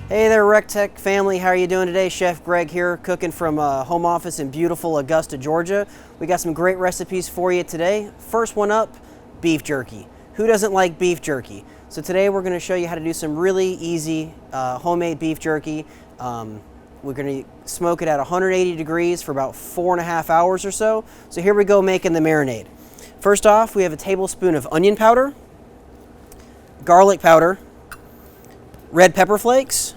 Hey there, REC TEC family. How are you doing today? Chef Greg here, cooking from a home office in beautiful Augusta, Georgia. We got some great recipes for you today. First one up, beef jerky. Who doesn't like beef jerky? So today we're going to show you how to do some really easy homemade beef jerky. We're going to smoke it at 180 degrees for about 4.5 hours or so. So here we go making the marinade. First off, we have a tablespoon of onion powder, garlic powder, red pepper flakes,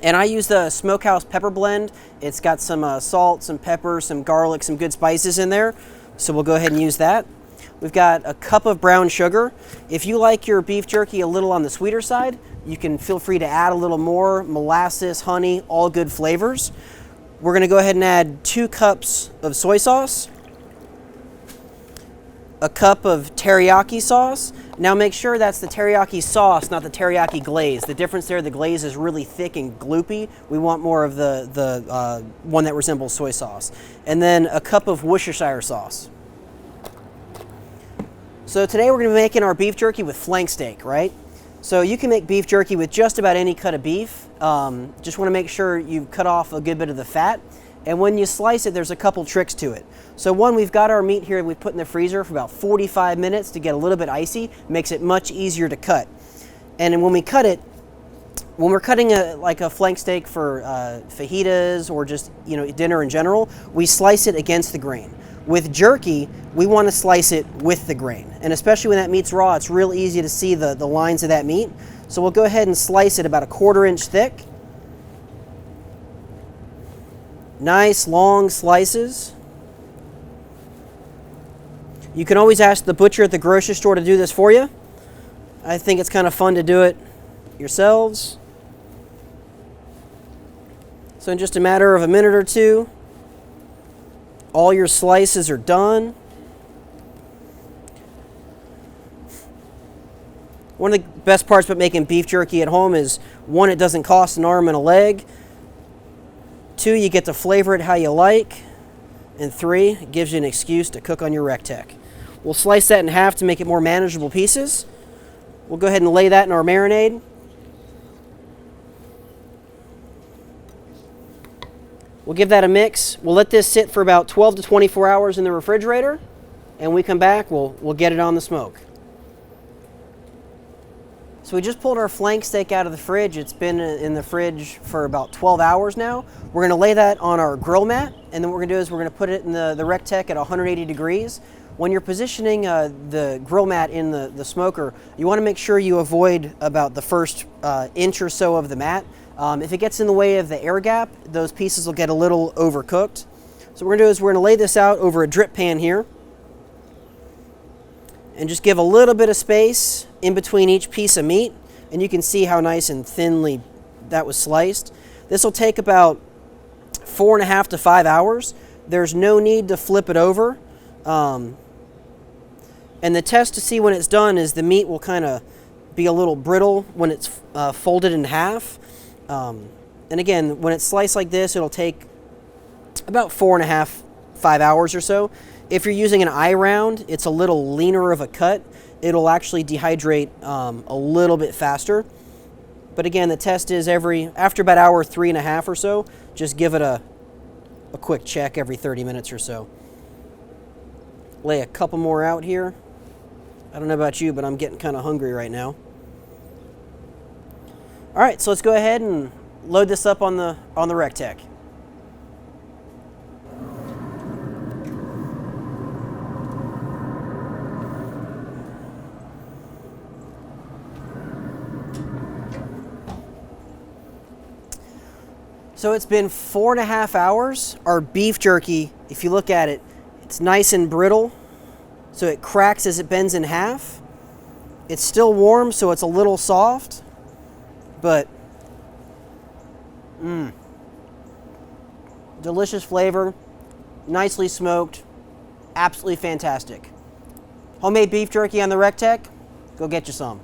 and I use the Smokehouse pepper blend. It's got some salt, some pepper, some garlic, some good spices in there. So we'll go ahead and use that. We've got a cup of brown sugar. If you like your beef jerky a little on the sweeter side, you can feel free to add a little more. Molasses, honey, all good flavors. We're gonna go ahead and add 2 cups of soy sauce, a cup of teriyaki sauce. Now make sure that's the teriyaki sauce, not the teriyaki glaze. The difference there, the glaze is really thick and gloopy. We want more of the one that resembles soy sauce. And then a cup of Worcestershire sauce. So today we're gonna be making our beef jerky with flank steak, right? So you can make beef jerky with just about any cut of beef. Just wanna make sure you cut off a good bit of the fat. And when you slice it, there's a couple tricks to it. So one, we've got our meat here we put in the freezer for about 45 minutes to get a little bit icy. Makes it much easier to cut. And when we cut it, when we're cutting like a flank steak for fajitas or just dinner in general, we slice it against the grain. With jerky, we want to slice it with the grain. And especially when that meat's raw, it's real easy to see the lines of that meat. So we'll go ahead and slice it about 1/4 inch thick. Nice long slices. You can always ask the butcher at the grocery store to do this for you. I think it's kind of fun to do it yourselves. So in just a matter of a minute or two, all your slices are done. One of the best parts about making beef jerky at home is, one, it doesn't cost an arm and a leg. 2, you get to flavor it how you like. And 3, it gives you an excuse to cook on your REC TEC. We'll slice that in half to make it more manageable pieces. We'll go ahead and lay that in our marinade. We'll give that a mix. We'll let this sit for about 12 to 24 hours in the refrigerator. And when we come back, we'll get it on the smoke. So we just pulled our flank steak out of the fridge. It's been in the fridge for about 12 hours now. We're gonna lay that on our grill mat, and then what we're gonna do is we're gonna put it in the REC TEC at 180 degrees. When you're positioning the grill mat in the smoker, you wanna make sure you avoid about the first inch or so of the mat. If it gets in the way of the air gap, those pieces will get a little overcooked. So what we're gonna do is we're gonna lay this out over a drip pan here, and just give a little bit of space in between each piece of meat, and you can see how nice and thinly that was sliced. This will take about 4.5 to 5 hours. There's no need to flip it over. And the test to see when it's done is the meat will kind of be a little brittle when it's folded in half. And again, when it's sliced like this, it'll take about 4.5, 5 hours or so. If you're using an eye round, it's a little leaner of a cut. It'll actually dehydrate a little bit faster. But again, the test is after about hour 3.5 or so, just give it a quick check every 30 minutes or so. Lay a couple more out here. I don't know about you, but I'm getting kind of hungry right now. All right, so let's go ahead and load this up on the REC TEC. So it's been 4.5 hours. Our beef jerky, if you look at it, it's nice and brittle, so it cracks as it bends in half. It's still warm, so it's a little soft, but delicious flavor, nicely smoked, absolutely fantastic. Homemade beef jerky on the REC TEC, go get you some.